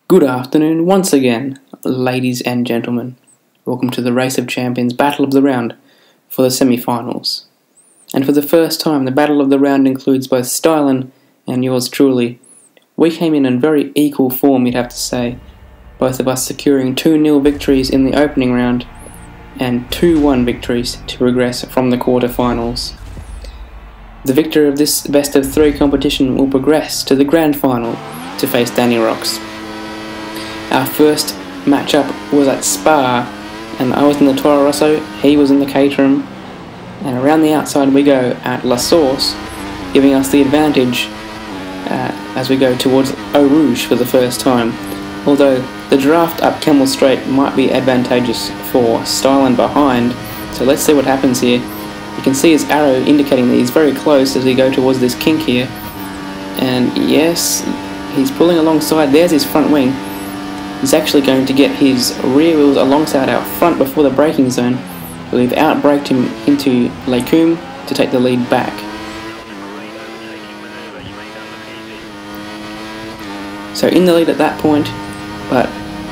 Good afternoon once again, ladies and gentlemen. Welcome to the Race of Champions Battle of the Round for the semi-finals. And for the first time, the Battle of the Round includes both STYLN and yours truly. We came in very equal form, you'd have to say. Both of us securing 2-0 victories in the opening round and 2-1 victories to progress from the quarter-finals. The victor of this best-of-3 competition will progress to the grand final to face danirox. Our first matchup was at Spa, and I was in the Toro Rosso, he was in the Caterham, and around the outside we go at La Source, giving us the advantage as we go towards Eau Rouge for the first time. Although the draft up Camel Straight might be advantageous for STYLN behind, so let's see what happens here. You can see his arrow indicating that he's very close as we go towards this kink here, and yes, he's pulling alongside. There's his front wing. He's actually going to get his rear wheels alongside our front before the braking zone. We've outbraked him into Lacombe to take the lead back. So in the lead at that point, but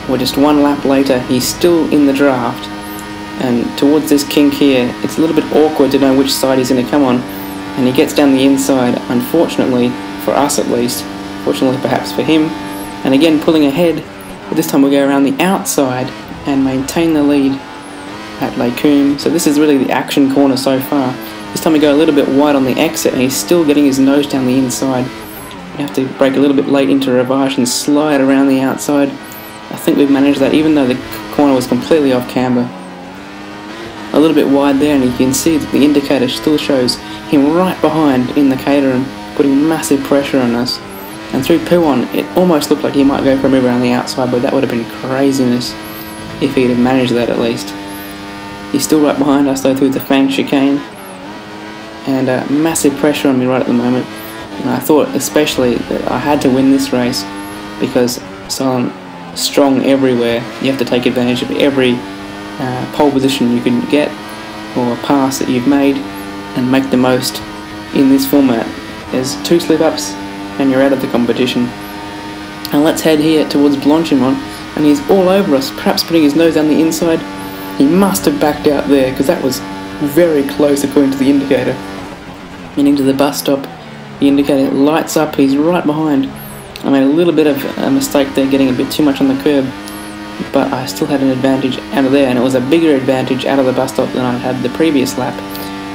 we're just one lap later, he's still in the draft. And towards this kink here, it's a little bit awkward to know which side he's going to come on. And he gets down the inside, unfortunately, for us at least, fortunately perhaps for him. And again pulling ahead. But this time we'll go around the outside and maintain the lead at Lacombe. So this is really the action corner so far. This time we go a little bit wide on the exit and he's still getting his nose down the inside. We have to brake a little bit late into Rivage and slide around the outside. I think we've managed that even though the corner was completely off camber. A little bit wide there, and you can see that the indicator still shows him right behind in the Caterham, putting massive pressure on us. And through Pouon, it almost looked like he might go for a move around the outside, but that would have been craziness if he'd have managed that at least. He's still right behind us though through the Fang chicane, and massive pressure on me right at the moment. And I thought especially that I had to win this race because STYLN strong everywhere. You have to take advantage of every pole position you can get or pass that you've made and make the most in this format. There's 2 slip-ups and you're out of the competition. And let's head here towards Blanchimont, and he's all over us, perhaps putting his nose down the inside. He must have backed out there because that was very close according to the indicator. And into the bus stop, the indicator lights up, he's right behind. I made a little bit of a mistake there, getting a bit too much on the curb, but I still had an advantage out of there, and it was a bigger advantage out of the bus stop than I had the previous lap,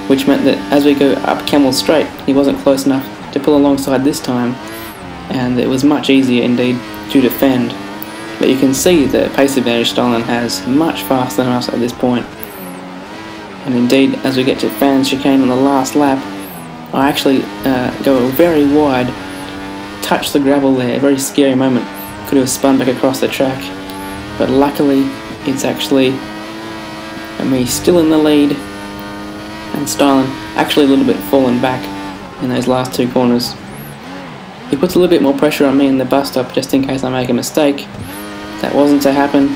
which meant that as we go up Camel Straight, he wasn't close enough to pull alongside this time, and it was much easier indeed to defend. But you can see the pace advantage STYLN has much faster than us at this point. And indeed, as we get to Fan chicane on the last lap, I actually go very wide, touch the gravel there, a very scary moment. Could have spun back across the track, but luckily it's actually me still in the lead, and STYLN actually a little bit fallen back in those last 2 corners. He puts a little bit more pressure on me in the bus stop just in case I make a mistake. That wasn't to happen,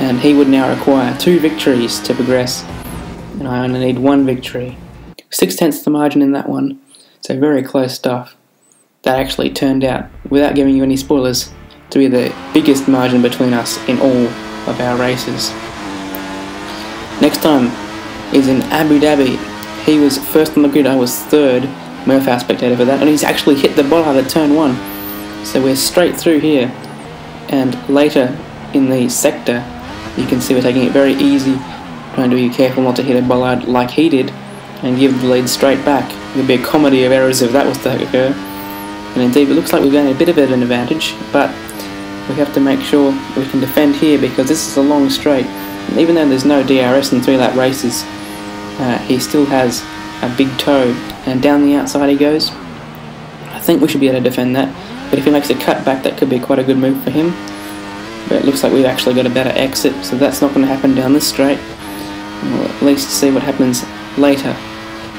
and he would now require 2 victories to progress, and I only need 1 victory. 0.6 the margin in that one, so very close stuff. That actually turned out, without giving you any spoilers, to be the biggest margin between us in all of our races. Next time is in Abu Dhabi. He was first on the grid, I was 3rd. Murph our spectator for that, and he's actually hit the bollard at turn 1. So we're straight through here, and later in the sector you can see we're taking it very easy, trying to be careful not to hit a bollard like he did and give the lead straight back. There'd be a comedy of errors if that was to occur. And indeed it looks like we've gained a bit of an advantage, but we have to make sure we can defend here because this is a long straight, and even though there's no DRS in 3-lap races, he still has a big toe, and down the outside he goes. I think we should be able to defend that, but if he makes a cut back, that could be quite a good move for him. But it looks like we've actually got a better exit, so that's not going to happen down this straight. We'll at least see what happens later.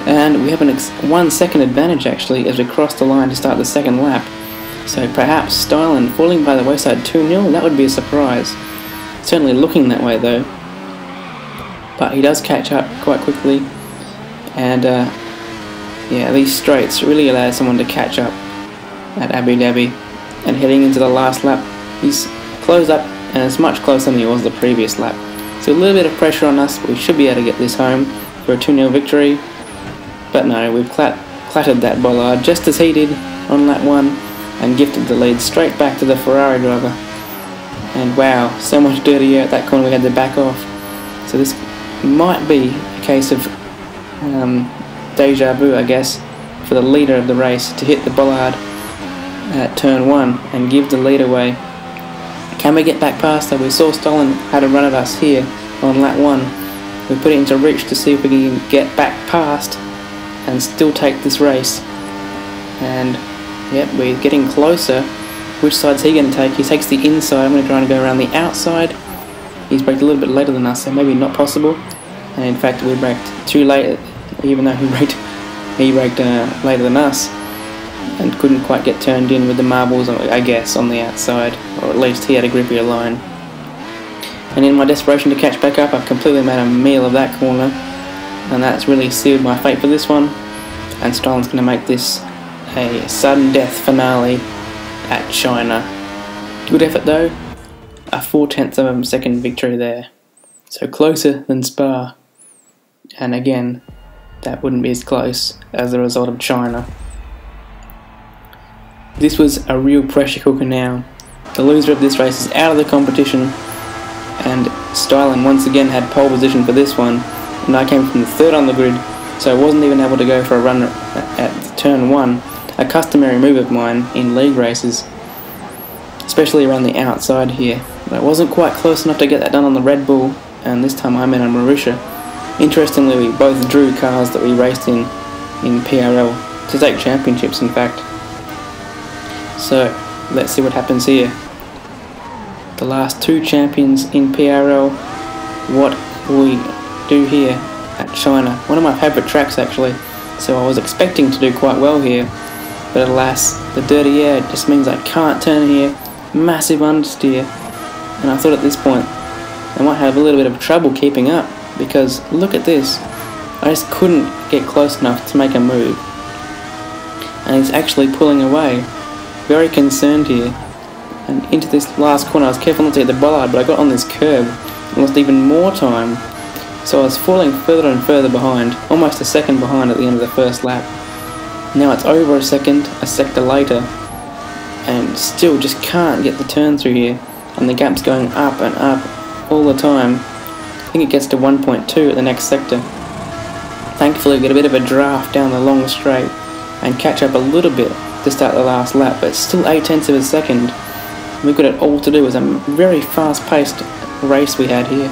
And we have a 1 second advantage actually as we cross the line to start the 2nd lap. So perhaps STYLN falling by the wayside 2-0, that would be a surprise. Certainly looking that way though. But he does catch up quite quickly, and yeah, these straights really allow someone to catch up at Abu Dhabi. And heading into the last lap, he's close up, and it's much closer than it was the previous lap. So a little bit of pressure on us, but we should be able to get this home for a 2-0 victory. But no, we've clattered that bollard just as he did on lap 1 and gifted the lead straight back to the Ferrari driver. And wow, so much dirty air at that corner we had to back off. So this might be a case of deja vu, I guess, for the leader of the race to hit the bollard at turn 1 and give the lead away. Can we get back past that? We saw STYLN had a run at us here on lap 1. We put it into reach to see if we can get back past and still take this race. And yep, we're getting closer. Which side's he going to take? He takes the inside. I'm going to try and go around the outside. He's braked a little bit later than us, so maybe not possible. And in fact, we braked too late, even though he braked later than us, and couldn't quite get turned in with the marbles, I guess, on the outside, or at least he had a grippier line. And in my desperation to catch back up, I've completely made a meal of that corner, and that's really sealed my fate for this one. And STYLN's going to make this a sudden death finale at China. Good effort though, a 0.4 of a second victory there. So closer than Spa. And again, that wouldn't be as close as the result of China. This was a real pressure cooker now. The loser of this race is out of the competition, and STYLN once again had pole position for this one, and I came from the 3rd on the grid, so I wasn't even able to go for a run at turn 1, a customary move of mine in league races, especially around the outside here. But I wasn't quite close enough to get that done on the Red Bull, and this time I'm in a Marussia. Interestingly, we both drew cars that we raced in PRL to take championships, in fact. So let's see what happens here. The last 2 champions in PRL. What will we do here at China? One of my favourite tracks actually, so I was expecting to do quite well here, but alas, the dirty air just means I can't turn here. Massive understeer, and I thought at this point I might have a little bit of trouble keeping up, because look at this, I just couldn't get close enough to make a move, and he's actually pulling away. Very concerned here, and into this last corner I was careful not to hit the bollard, but I got on this curb and lost even more time, so I was falling further and further behind, almost a second behind at the end of the first lap. Now it's over a sector later, and still just can't get the turn through here, and the gap's going up and up all the time. I think it gets to 1.2 at the next sector. Thankfully we get a bit of a draft down the long straight and catch up a little bit to start the last lap, but still 0.8 of a second. We've got it all to do. It was a very fast-paced race we had here.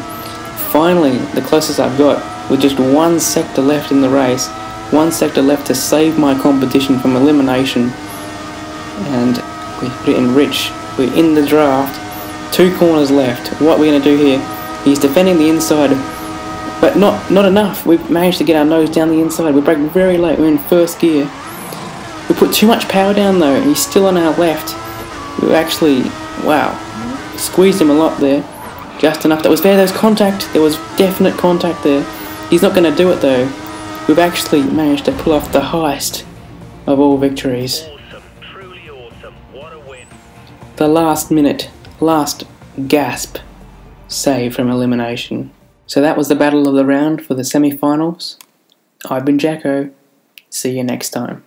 Finally, the closest I've got, with just 1 sector left in the race, 1 sector left to save my competition from elimination, and we put it in rich. We're in the draft, 2 corners left. What are we going to do here? He's defending the inside, but not enough. We've managed to get our nose down the inside. We braked very late. We're in 1st gear. We put too much power down though. He's still on our left. We actually, wow, squeezed him a lot there. Just enough. That was fair. There was contact. There was definite contact there. He's not going to do it though. We've actually managed to pull off the heist of all victories. Awesome. Truly awesome. What a win. The last minute, last gasp save from elimination. So that was the battle of the round for the semi-finals. I've been Jacko. See you next time.